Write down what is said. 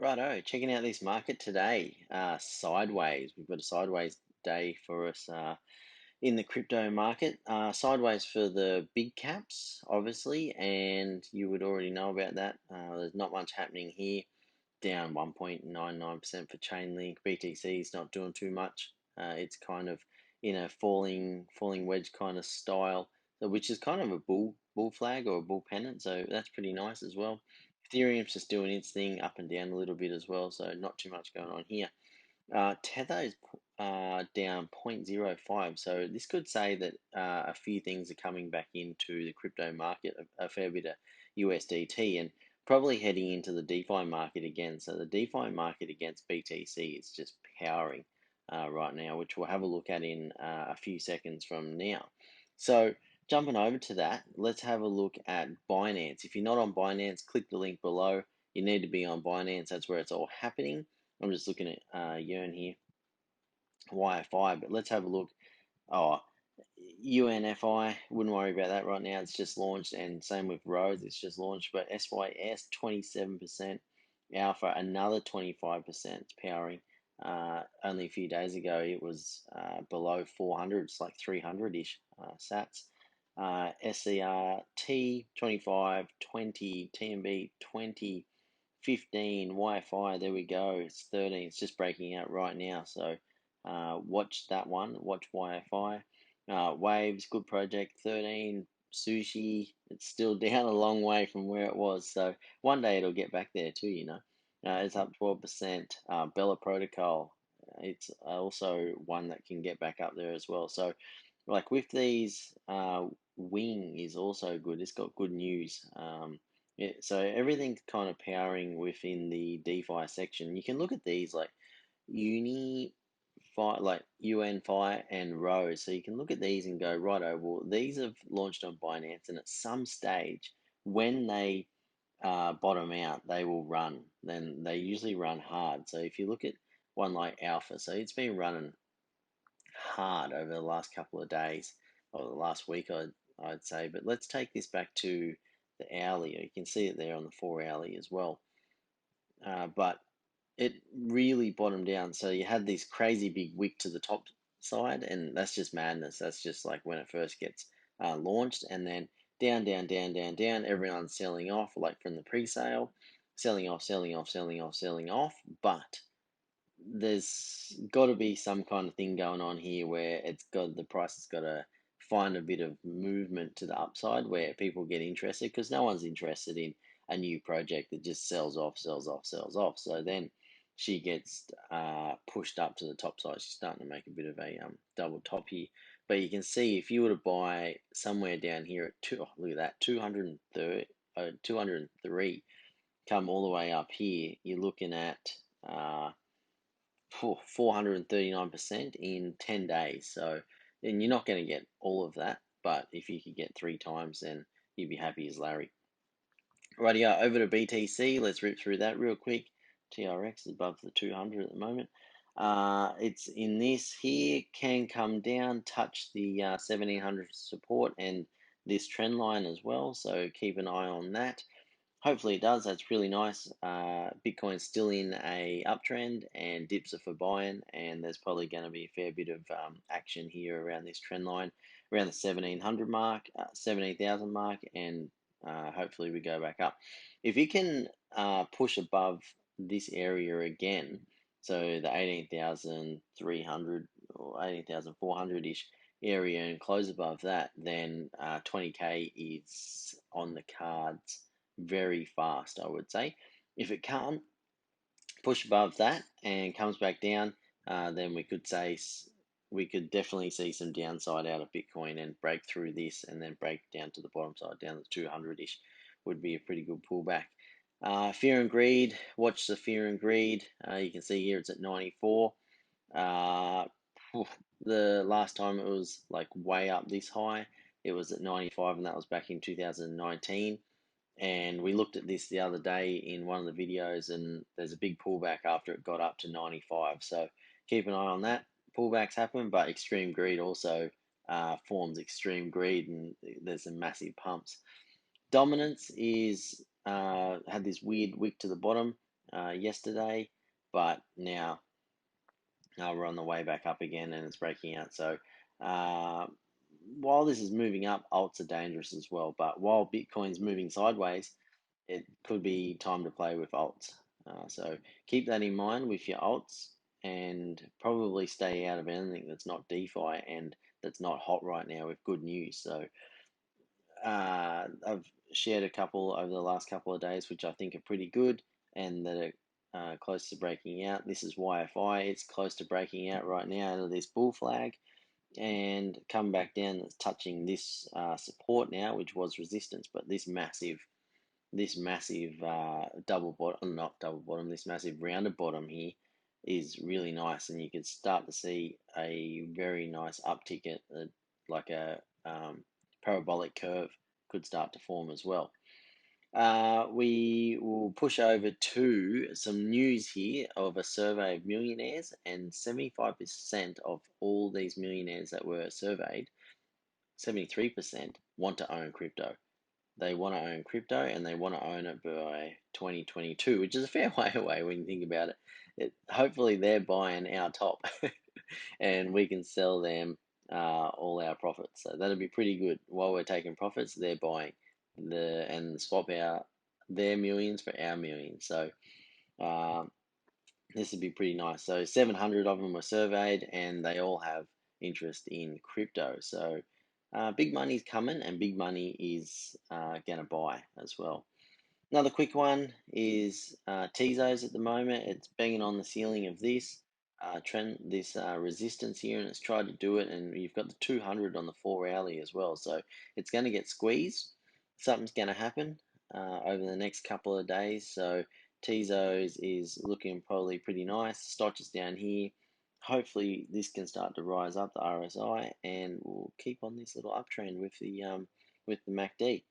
Righto, checking out this market today. Sideways. We've got a sideways day for us in the crypto market. Sideways for the big caps, obviously, and you would already know about that. There's not much happening here. Down 1.99% for Chainlink. BTC is not doing too much. It's kind of in a falling wedge kind of style, which is kind of a bull flag or a bull pennant. So that's pretty nice as well. Ethereum's just doing its thing up and down a little bit as well, so not too much going on here. Tether is down 0.05, so this could say that a few things are coming back into the crypto market, a fair bit of USDT, and probably heading into the DeFi market again. So the DeFi market against BTC is just powering right now, which we'll have a look at in a few seconds from now. So jumping over to that, let's have a look at Binance. If you're not on Binance, click the link below. You need to be on Binance. That's where it's all happening. I'm just looking at Yearn here, YFI, but let's have a look. Oh, UNFI, wouldn't worry about that right now. It's just launched, and same with Rose, it's just launched. But SYS, 27%, Alpha, another 25%. It's powering. Only a few days ago, it was below 400. It's like 300-ish sats. SERT, 25, 20, TMB, 20, 15, YFI, there we go. It's 13. It's just breaking out right now. So watch that one. Watch YFI. Waves, good project. 13. Sushi, it's still down a long way from where it was. So one day it'll get back there too, you know. It's up 12%. Bella Protocol, it's also one that can get back up there as well. So, like with these, Wing is also good. It's got good news. Yeah, so everything's kind of powering within the DeFi section. You can look at these like like UNFi and Rose. So you can look at these and go, righto, well, these have launched on Binance, and at some stage, when they bottom out, they will run. Then they usually run hard. So if you look at one like Alpha, so it's been running hard over the last couple of days, or the last week, I'd say. But let's take this back to the hourly. You can see it there on the 4 hourly as well. But it really bottomed down. So you had this crazy big wick to the top side, and that's just madness. That's just like when it first gets launched, and then down, down, down, down, down. Everyone's selling off, like from the pre-sale, selling off, selling off, selling off, selling off. But there's got to be some kind of thing going on here where the price has got to find a bit of movement to the upside where people get interested, because no one's interested in a new project that just sells off, sells off, sells off. So then she gets pushed up to the top side. She's starting to make a bit of a double top here. But you can see if you were to buy somewhere down here at look at that, 230, 203, come all the way up here, you're looking at 439% in 10 days. So, and you're not going to get all of that, but if you could get 3 times, then you'd be happy as Larry. Rightio, over to BTC. Let's rip through that real quick. TRX is above the 200 at the moment. It's in this here, can come down, touch the 1700 support and this trend line as well. So keep an eye on that. Hopefully it does. That's really nice. Bitcoin's still in a uptrend, and dips are for buying, and there's probably going to be a fair bit of action here around this trend line, around the 1700 mark, 17,000 mark, and hopefully we go back up. If you can push above this area again, so the 18,300 or 18,400-ish area, and close above that, then 20k is on the cards very fast, I would say. If it can't push above that and comes back down, then we could definitely see some downside out of Bitcoin and break through this, and then break down to the bottom side, down to 200-ish, would be a pretty good pullback. Fear and greed, watch the fear and greed. You can see here it's at 94. The last time it was like way up this high, it was at 95, and that was back in 2019. And we looked at this the other day in one of the videos, and there's a big pullback after it got up to 95. So keep an eye on that. Pullbacks happen, but extreme greed also forms extreme greed, and there's some massive pumps. Dominance is had this weird wick to the bottom, yesterday, but now we're on the way back up again and it's breaking out. So uh, while this is moving up, alts are dangerous as well. But while Bitcoin's moving sideways, it could be time to play with alts. So keep that in mind with your alts, and probably stay out of anything that's not DeFi and that's not hot right now with good news. So I've shared a couple over the last couple of days, which I think are pretty good and that are close to breaking out. This is YFI. It's close to breaking out right now out of this bull flag and come back down. It's touching this support now, which was resistance, but this massive double bottom, not double bottom, this massive rounded bottom here is really nice, and you can start to see a very nice uptick at like a parabolic curve could start to form as well. We will push over to some news here of a survey of millionaires, and 75% of all these millionaires that were surveyed, 73% want to own crypto. They want to own crypto and they want to own it by 2022, which is a fair way away when you think about it. Hopefully, they're buying our top and we can sell them all our profits. So that'll be pretty good. While we're taking profits, they're buying and swap out their millions for our millions. So um, this would be pretty nice. So 700 of them were surveyed and they all have interest in crypto. So big money's coming and big money is going to buy as well. Another quick one is Tezos at the moment. It's banging on the ceiling of this resistance here, and it's tried to do it. And you've got the 200 on the 4 hourly as well, so it's going to get squeezed. Something's going to happen over the next couple of days. So Tezos is looking probably pretty nice. Stock is down here. Hopefully, this can start to rise up the RSI, and we'll keep on this little uptrend with the MACD.